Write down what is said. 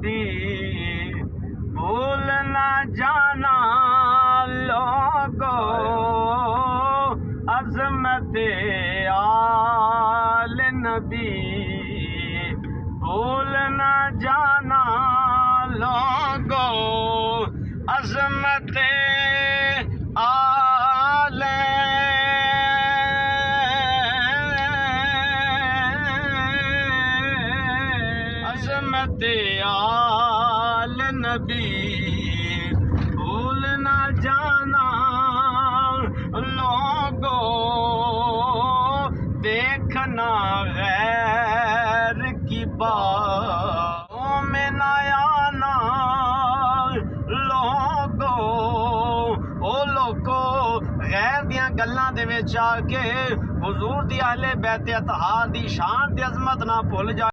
نبی بھول نہ جانا لوگو عظمت آل نبی بھول نہ جانا لوگو عظمت آل عظمت آل نبی بھول نہ جانا لوگو دیکھنا غیر کی باتوں میں نہ آنا لوگو او لوگو غیر دیاں گلاں دے وچ آ کے حضور دی اہل بیت اطہار دی شان دی عظمت نہ بھول جا